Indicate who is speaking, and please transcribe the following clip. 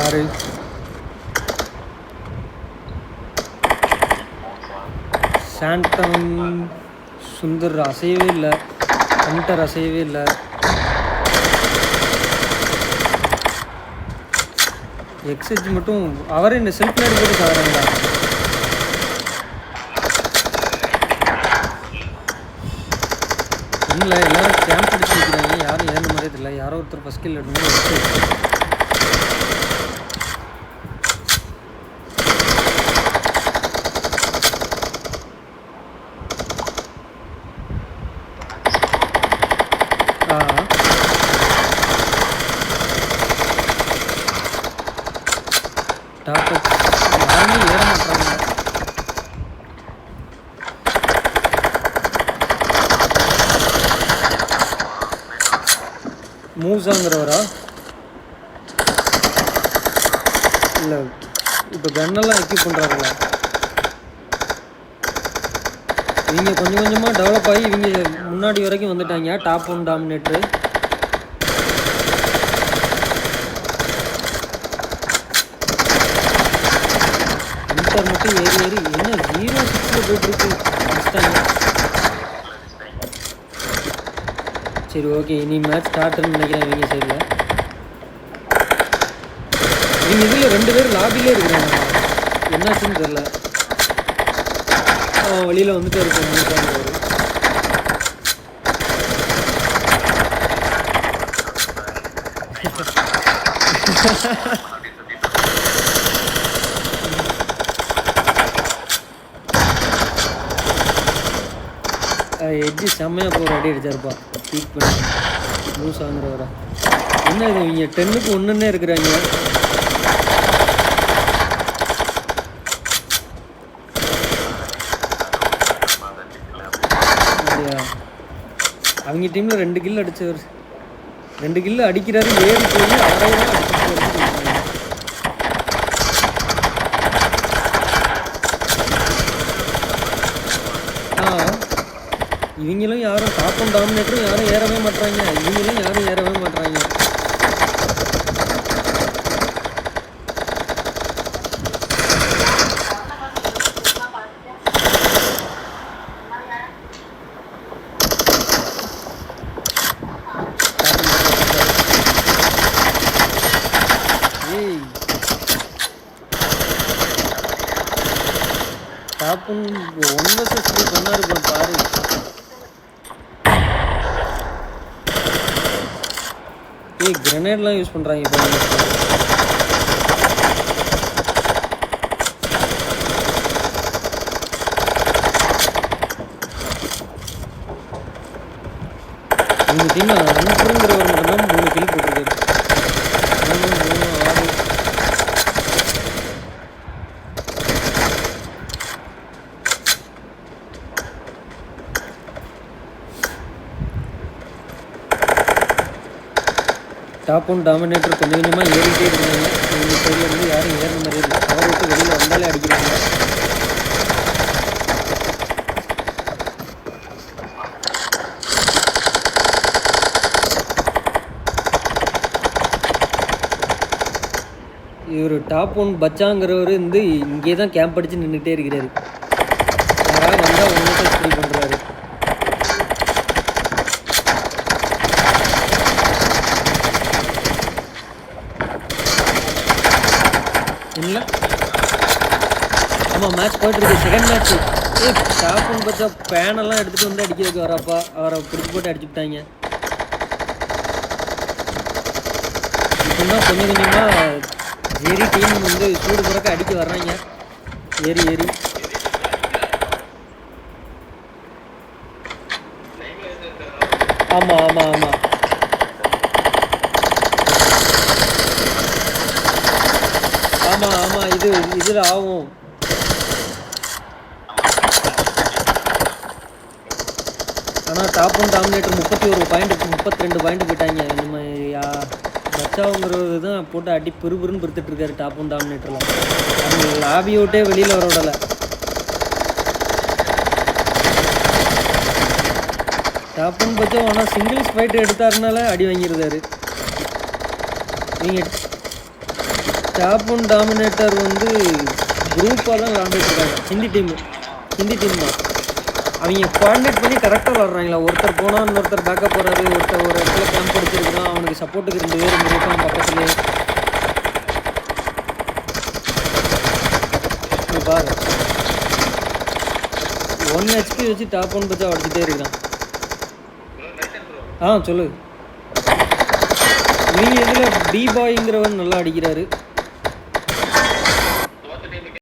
Speaker 1: யாரு சாண்டம் சுந்தர் அசையவே இல்லை, ஹண்டர் அசையவே இல்லை. எக்ஸெஜ் மட்டும் அவரே இந்த செல்ஃப் லைட் போட்டு சாகிறாங்களா? இல்லை, எல்லாரும் கேம்ப் அடிச்சு வைக்கிறாங்க. யாரும் ஏறின மாதிரியே தெரியல. யாரோ ஒருத்தர் ஃபஸ்ட் கில் எடுக்கணும். டாப் யாருமே ஏற மாட்டாங்க. மூவ்ஸாங்கிறவரா? இல்லை, இப்போ கன்னெல்லாம் எக்யூப் பண்ணுறாருல்ல. இவங்க கொஞ்சம் கொஞ்சமாக டெவலப் ஆகி இவங்க முன்னாடி வரைக்கும் வந்துட்டாங்க. டாப் 1 டாமினேட்ரு. இன்டர் மட்டும் ஏறி ஏறி என்ன 0-6 போயிட்டுருக்கு. சரி, ஓகே, இனி மேட்ச் ஸ்டார்ட்னு நினைக்கிறேன் இவங்க சைடில். இவங்க இதில் 2 பேர் லாபிலே இருக்கிறாங்க. என்னாச்சுன்னு தெரில. வெளியில் வந்துட்டு இருக்கேன். எட்ஜி செம்மையாக போகிற அடி அடிச்சாருப்பா. பீக் பண்ணி லூஸ் ஆகுறவரா. என்ன இது இவங்க 10க்கு 1ன்னே இருக்கிறாங்க. அப்படியா? அவங்க டீமில் 2 கில் அடித்தவர் 2 கில் அடிக்கிறாரு. ஏறி போய் அவரையெல்லாம் அடிச்சுட்டு. இவங்களும் யாரும் டாப் 1 டாமினேட்டரும் யாரும் ஏறவே மாட்டாங்க. இவங்களும் யாரும் ஏறவே மாட்டாங்க. டாப் 1 vs 3 பண்ணாரு பாரு. கிரனேட்லாம் யூஸ் பண்ணுறாங்க இப்போ. இந்த டீம் அனுப்புங்கிறவர் மட்டும்தான் 3 கில் போட்டிருக்காரு. 3 6. டாப் 1 டாமினேட்டர் கொஞ்சம் கொஞ்சமாக ஏறிட்டே இருந்தாங்க. இந்த சைடில் இருந்து யாரும் ஏறின மாதிரியே இல்லை. கவர் விட்டு வெளியில் வந்தாலே அடிக்கிறாங்க. இவர் டாப் 1 பச்சாங்கிறவர் வந்து இங்கே தான் கேம்ப் அடித்து நின்றுட்டே இருக்கிறாரு. யாராவது வந்தால் ஒன்று ஃப்ரீ பண்ணுறாரு. இல்லை, ஆமாம், மேட்ச் போய்ட்டுருக்கு. Second match. டாப் 1 பச்சா பேனெல்லாம் எடுத்துகிட்டு வந்து அடிக்கிறதுக்கு வரப்பா. அவரை பிடிச்சி போட்டு அடிச்சுட்டாங்க. இப்போதான் கொஞ்சம் கொஞ்சமாக ஏறி டீம் வந்து சூடு பிறக்க அடிக்க வர்றாங்க. ஏறி ஏறி ஆமாம் ஆமாம் ஆமாம் ஆமாம் ஆமாம் இதில் ஆகும். ஆனால் டாப் 1 டாமினேட்டர் 31 பாயிண்ட் 32 பாயிண்ட் போயிட்டாங்க. நம்ம பச்சாவுங்கிறது தான் போட்டு அடி பெருபுருன்னு பெருத்துட்டு இருக்காரு டாப் 1 டாமினேட்டரில். அவங்க லாபி விட்டே வெளியில் வர விடலை. டாப் 1 பச்சா ஆனால் சிங்கிள்ஸ் ஃபைட் எடுத்தாருனால அடி வாங்கியிருந்தாரு. நீங்கள் டாப் ஒன் டாமினேட்டர் வந்து குரூப்பாக தான் விளாண்டுட்டு இருக்காங்க. ஹிந்தி டீம் தான். அவங்க கோஆர்டினேட் பண்ணி கரெக்டாக விளாட்றாங்களா. ஒருத்தர் போனால் இன்னொருத்தர் பேக்கப் போகிறாரு, ஒருத்தர் ஒரு இடத்துல கேம்ப் அடிச்சிருக்கான், அவனுக்கு சப்போர்ட்டுக்கு 2 பேர் இருக்கான் பக்கத்துலேயே. பாரு 1 HP வச்சு டாப் 1 பச்சா அடிச்சுட்டே இருக்கான். சொல்லு. இவங்க இதில் பி பாய்ங்கிறவன் நல்லா அடிக்கிறாரு.